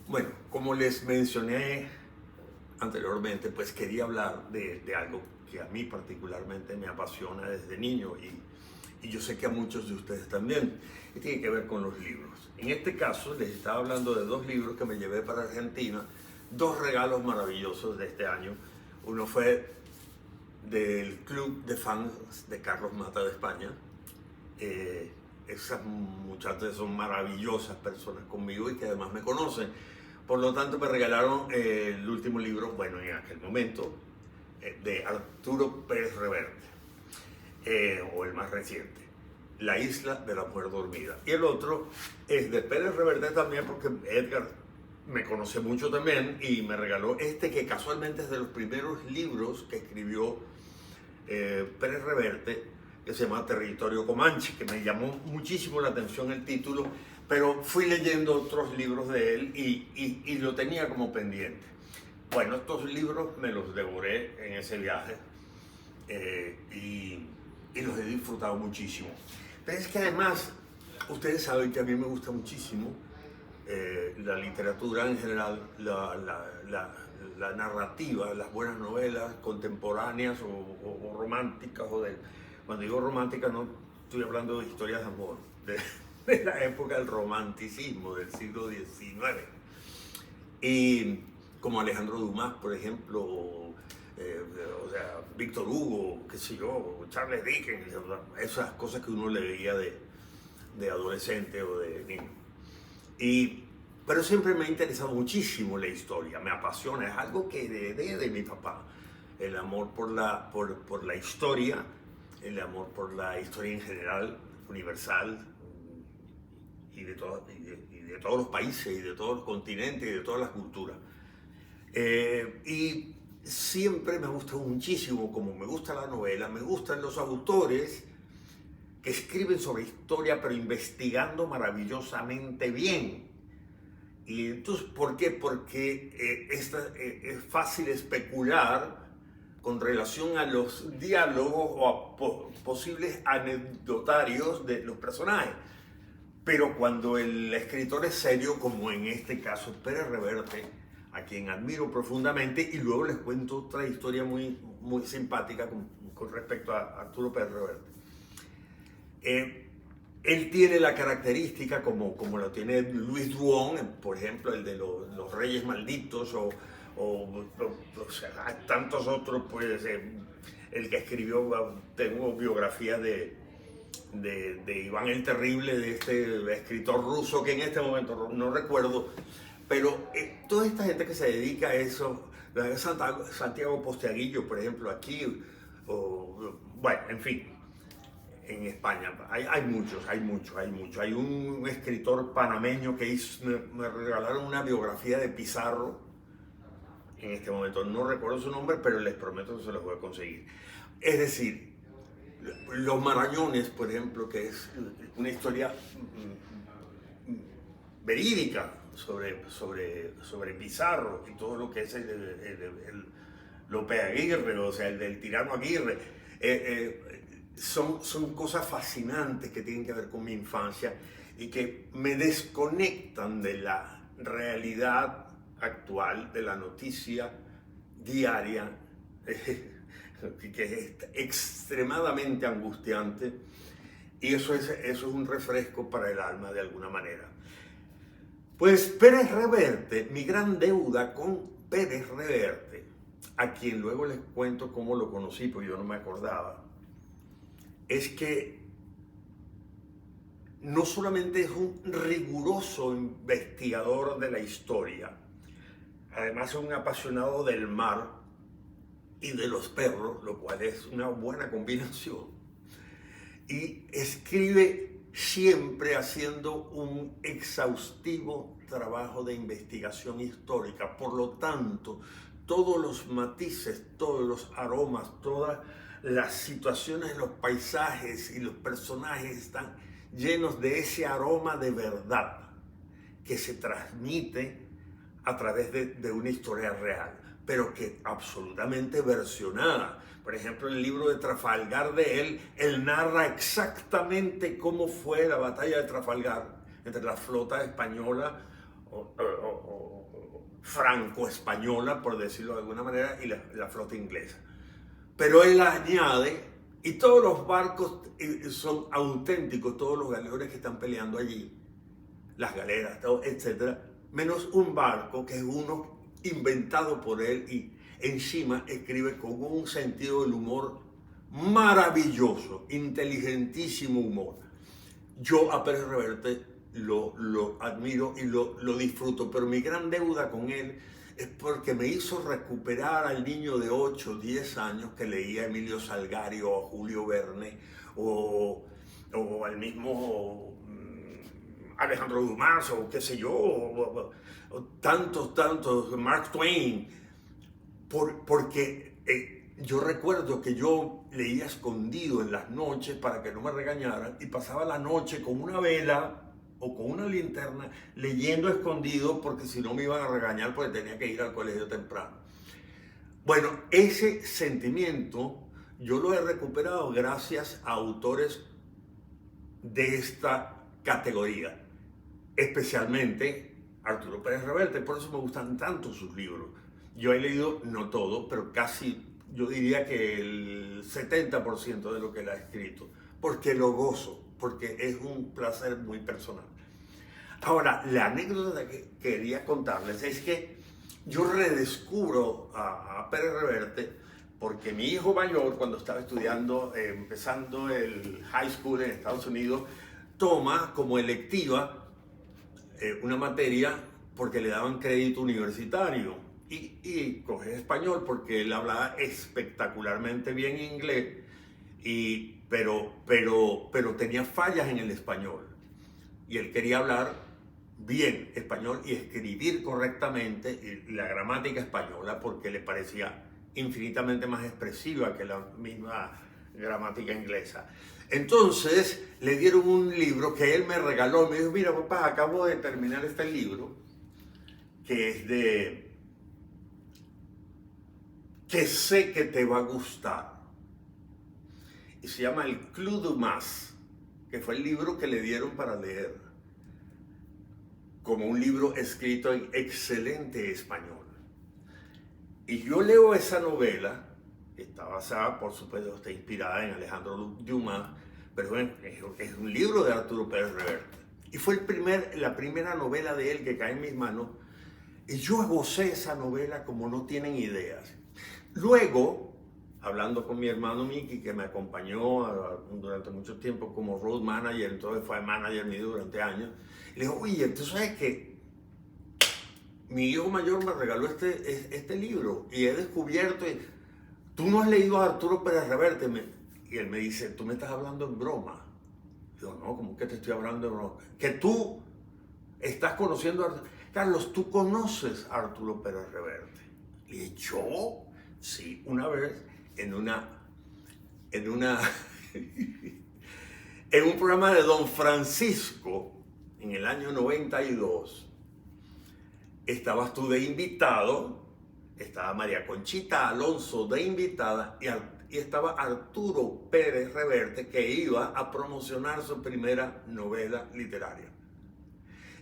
Bueno, como les mencioné anteriormente, pues quería hablar de algo que a mí particularmente me apasiona desde niño y yo sé que a muchos de ustedes también, y tiene que ver con los libros. En este caso les estaba hablando de dos libros que me llevé para Argentina, dos regalos maravillosos de este año. Uno fue del Club de Fans de Carlos Mata de España. Esas muchachas son maravillosas personas conmigo y que además me conocen. Por lo tanto, me regalaron el último libro, bueno, en aquel momento, de Arturo Pérez Reverte, o el más reciente, La isla de la mujer dormida. Y el otro es de Pérez Reverte también, porque Edgar me conoce mucho también y me regaló este que casualmente es de los primeros libros que escribió Pérez Reverte, que se llama Territorio Comanche, que me llamó muchísimo la atención el título, pero fui leyendo otros libros de él y lo tenía como pendiente. Bueno, estos libros me los devoré en ese viaje y los he disfrutado muchísimo. Pero es que además, ustedes saben que a mí me gusta muchísimo la literatura en general, la narrativa, las buenas novelas contemporáneas o románticas. Cuando digo romántica no estoy hablando de historias de amor, de la época del romanticismo del siglo XIX. Y como Alejandro Dumas, por ejemplo, o sea, Víctor Hugo, qué sé yo, Charles Dickens, esas cosas que uno leía de adolescente o de niño. Pero siempre me ha interesado muchísimo la historia, me apasiona, es algo que heredé de mi papá. El amor por la historia, el amor por la historia en general, universal, y de todos los países, y de todos los continentes, y de todas las culturas. Y siempre me ha gustado muchísimo, como me gusta la novela, me gustan los autores que escriben sobre historia, pero investigando maravillosamente bien. Y entonces, ¿por qué? Porque es fácil especular con relación a los diálogos o a posibles anecdotarios de los personajes. Pero cuando el escritor es serio, como en este caso Pérez Reverte, a quien admiro profundamente, y luego les cuento otra historia muy, muy simpática con respecto a Arturo Pérez Reverte. Él tiene la característica, como lo tiene Luis Duón, por ejemplo, el de los Reyes Malditos, o sea, hay tantos otros, pues, el que escribió, tengo biografías de Iván el Terrible, de este escritor ruso que en este momento no recuerdo, pero toda esta gente que se dedica a eso, Santiago Posteaguillo, por ejemplo, aquí, bueno, en fin, en España, hay muchos. Hay un escritor panameño que me regalaron una biografía de Pizarro, en este momento no recuerdo su nombre, pero les prometo que se los voy a conseguir. Es decir, Los Marañones, por ejemplo, que es una historia verídica sobre Pizarro y todo lo que es el Lope Aguirre, o sea, el del tirano Aguirre. Son cosas fascinantes que tienen que ver con mi infancia y que me desconectan de la realidad actual, de la noticia diaria, que es extremadamente angustiante, y eso es un refresco para el alma de alguna manera. Pues Pérez Reverte, mi gran deuda con Pérez Reverte, a quien luego les cuento cómo lo conocí, porque yo no me acordaba, es que no solamente es un riguroso investigador de la historia, además es un apasionado del mar y de los perros, lo cual es una buena combinación, y escribe siempre haciendo un exhaustivo trabajo de investigación histórica. Por lo tanto, todos los matices, todos los aromas, todas las situaciones, los paisajes y los personajes están llenos de ese aroma de verdad que se transmite a través de una historia real, pero que absolutamente versionada. Por ejemplo, el libro de Trafalgar de él narra exactamente cómo fue la batalla de Trafalgar entre la flota española franco-española, por decirlo de alguna manera, y la flota inglesa. Pero él añade, y todos los barcos son auténticos, todos los galeones que están peleando allí, las galeras, todo, etc., menos un barco que es uno inventado por él y encima escribe con un sentido del humor maravilloso, inteligentísimo humor. Yo a Pérez Reverte lo admiro y lo disfruto, pero mi gran deuda con él es porque me hizo recuperar al niño de 8 o 10 años que leía a Emilio Salgario o Julio Verne o al mismo Alejandro Dumas o qué sé yo, o tantos, Mark Twain, porque yo recuerdo que yo leía escondido en las noches para que no me regañaran y pasaba la noche con una vela o con una linterna leyendo escondido porque si no me iban a regañar porque tenía que ir al colegio temprano. Bueno, ese sentimiento yo lo he recuperado gracias a autores de esta categoría, especialmente Arturo Pérez Reverte. Por eso me gustan tanto sus libros. Yo he leído, no todo, pero casi, yo diría que el 70% de lo que él ha escrito, porque lo gozo, porque es un placer muy personal. Ahora, la anécdota que quería contarles es que yo redescubro a Pérez Reverte porque mi hijo mayor, cuando estaba estudiando, empezando el high school en Estados Unidos, toma como electiva una materia porque le daban crédito universitario y coge español porque él hablaba espectacularmente bien inglés, pero tenía fallas en el español y él quería hablar bien español y escribir correctamente la gramática española porque le parecía infinitamente más expresiva que la misma gramática inglesa. Entonces le dieron un libro que él me regaló. Me dijo, mira papá, acabo de terminar este libro que es que sé que te va a gustar. Y se llama El Club Dumas, que fue el libro que le dieron para leer, como un libro escrito en excelente español. Y yo leo esa novela, que está basada, por supuesto, está inspirada en Alejandro Dumas, pero es un libro de Arturo Pérez Reverte. Y fue la primera novela de él que cae en mis manos, y yo gocé esa novela como no tienen ideas. Luego, hablando con mi hermano Mickey, que me acompañó durante mucho tiempo como road manager, entonces fue manager mío durante años, le digo, oye, ¿tú sabes qué? Mi hijo mayor me regaló este libro y he descubierto, tú no has leído a Arturo Pérez Reverte, y él me dice, tú me estás hablando en broma. Digo, no, ¿cómo que te estoy hablando en broma? Que tú estás conociendo a Carlos, ¿tú conoces a Arturo Pérez Reverte? Le dije, ¿yo? Sí, una vez en un programa de Don Francisco en el año 92. Estabas tú de invitado, estaba María Conchita Alonso de invitada y estaba Arturo Pérez Reverte, que iba a promocionar su primera novela literaria.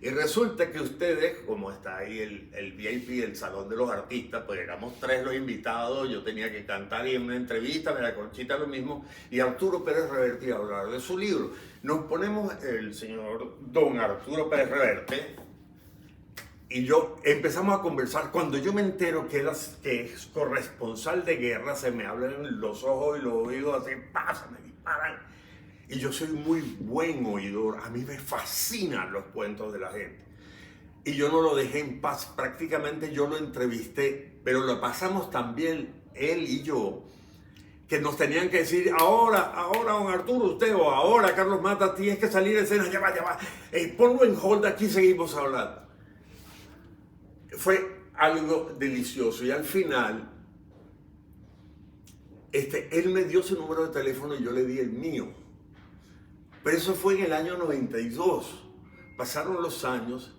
Y resulta que ustedes, como está ahí el VIP, el Salón de los Artistas, pues éramos 3 los invitados, yo tenía que cantar y en una entrevista, María Conchita lo mismo, y Arturo Pérez Reverte iba a hablar de su libro. Nos ponemos el señor don Arturo Pérez Reverte, y yo empezamos a conversar. Cuando yo me entero que es corresponsal de guerra, se me abren los ojos y los oídos así, ¡pah! Me disparan. Y yo soy muy buen oidor, a mí me fascinan los cuentos de la gente. Y yo no lo dejé en paz, prácticamente yo lo entrevisté, pero lo pasamos también él y yo, que nos tenían que decir, ahora, don Arturo, usted, o ahora, Carlos Mata, tienes que salir de escena, ya va, ponlo en hold, aquí seguimos hablando. Fue algo delicioso y al final, él me dio su número de teléfono y yo le di el mío. Pero eso fue en el año 92. Pasaron los años,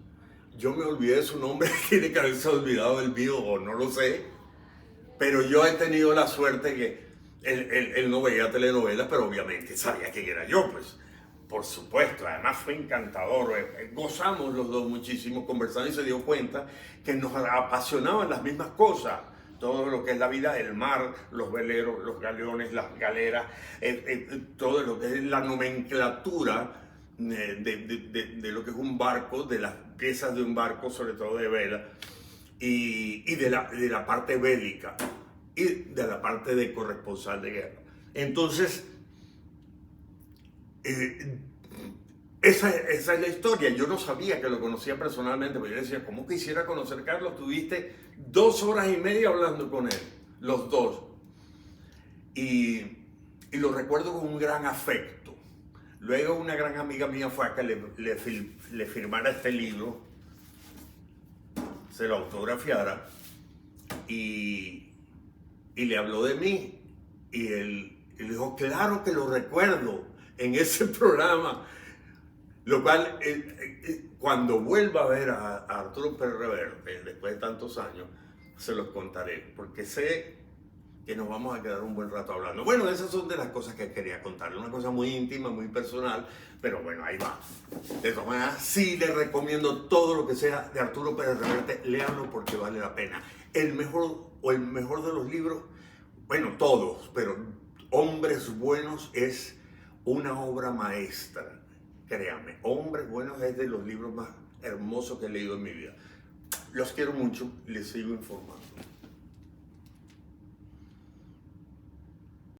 yo me olvidé de su nombre, tiene que haberse olvidado del mío o no lo sé. Pero yo he tenido la suerte que él no veía telenovelas, pero obviamente sabía quién era yo, pues. Por supuesto, además fue encantador. Gozamos los dos muchísimo conversando y se dio cuenta que nos apasionaban las mismas cosas. Todo lo que es la vida, el mar, los veleros, los galeones, las galeras, todo lo que es la nomenclatura de lo que es un barco, de las piezas de un barco, sobre todo de vela, y de la parte bélica y de la parte de corresponsal de guerra. Entonces, esa es la historia. Yo no sabía que lo conocía personalmente, pero yo decía, ¿cómo quisiera conocer a Carlos? Tuviste 2 horas y media hablando con él, los dos. Y lo recuerdo con un gran afecto. Luego una gran amiga mía fue a que le firmara este libro, se lo autografiara y le habló de mí. Y él dijo, claro que lo recuerdo en ese programa. Lo cual, cuando vuelva a ver a Arturo Pérez Reverte, después de tantos años, se los contaré, porque sé que nos vamos a quedar un buen rato hablando. Bueno, esas son de las cosas que quería contarle, una cosa muy íntima, muy personal, pero bueno, ahí va. De todas maneras, sí le recomiendo todo lo que sea de Arturo Pérez Reverte, léanlo porque vale la pena. El mejor de los libros, bueno, todos, pero Hombres Buenos es una obra maestra. Créanme, Hombres Buenos es de los libros más hermosos que he leído en mi vida. Los quiero mucho y les sigo informando.